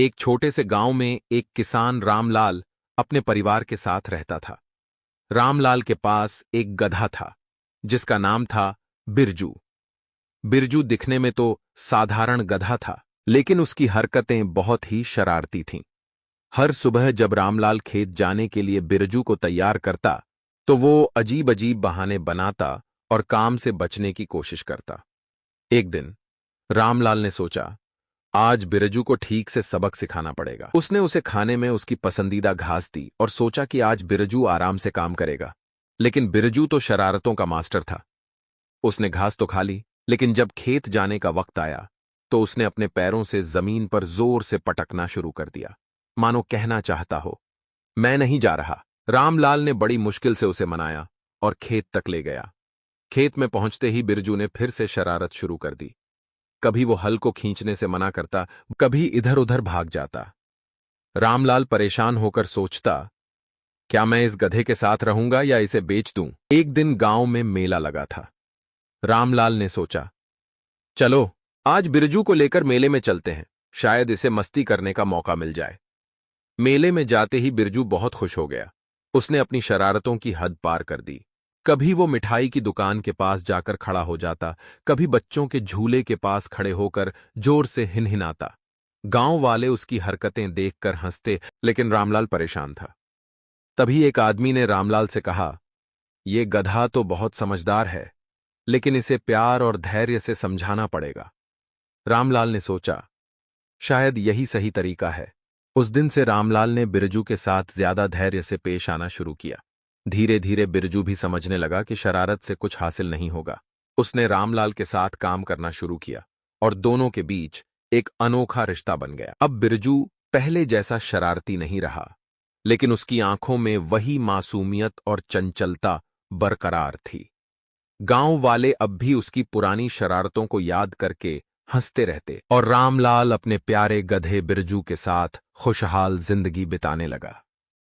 एक छोटे से गांव में एक किसान रामलाल अपने परिवार के साथ रहता था। रामलाल के पास एक गधा था जिसका नाम था बिरजू। बिरजू दिखने में तो साधारण गधा था, लेकिन उसकी हरकतें बहुत ही शरारती थीं। हर सुबह जब रामलाल खेत जाने के लिए बिरजू को तैयार करता, तो वो अजीब अजीब बहाने बनाता और काम से बचने की कोशिश करता। एक दिन रामलाल ने सोचा, आज बिरजू को ठीक से सबक सिखाना पड़ेगा। उसने उसे खाने में उसकी पसंदीदा घास दी और सोचा कि आज बिरजू आराम से काम करेगा। लेकिन बिरजू तो शरारतों का मास्टर था। उसने घास तो खा ली, लेकिन जब खेत जाने का वक्त आया तो उसने अपने पैरों से जमीन पर जोर से पटकना शुरू कर दिया, मानो कहना चाहता हो, मैं नहीं जा रहा। रामलाल ने बड़ी मुश्किल से उसे मनाया और खेत तक ले गया। खेत में पहुंचते ही बिरजू ने फिर से शरारत शुरू कर दी। कभी वो हल को खींचने से मना करता, कभी इधर उधर भाग जाता। रामलाल परेशान होकर सोचता, क्या मैं इस गधे के साथ रहूंगा या इसे बेच दूं। एक दिन गांव में मेला लगा था। रामलाल ने सोचा, चलो आज बिरजू को लेकर मेले में चलते हैं, शायद इसे मस्ती करने का मौका मिल जाए। मेले में जाते ही बिरजू बहुत खुश हो गया। उसने अपनी शरारतों की हद पार कर दी। कभी वो मिठाई की दुकान के पास जाकर खड़ा हो जाता, कभी बच्चों के झूले के पास खड़े होकर जोर से हिनहिनाता। गांव वाले उसकी हरकतें देखकर हंसते, लेकिन रामलाल परेशान था। तभी एक आदमी ने रामलाल से कहा, ये गधा तो बहुत समझदार है, लेकिन इसे प्यार और धैर्य से समझाना पड़ेगा। रामलाल ने सोचा, शायद यही सही तरीका है। उस दिन से रामलाल ने बिरजू के साथ ज्यादा धैर्य से पेश आना शुरू किया। धीरे धीरे बिरजू भी समझने लगा कि शरारत से कुछ हासिल नहीं होगा। उसने रामलाल के साथ काम करना शुरू किया और दोनों के बीच एक अनोखा रिश्ता बन गया। अब बिरजू पहले जैसा शरारती नहीं रहा, लेकिन उसकी आंखों में वही मासूमियत और चंचलता बरकरार थी। गांव वाले अब भी उसकी पुरानी शरारतों को याद करके हंसते रहते और रामलाल अपने प्यारे गधे बिरजू के साथ खुशहाल जिंदगी बिताने लगा।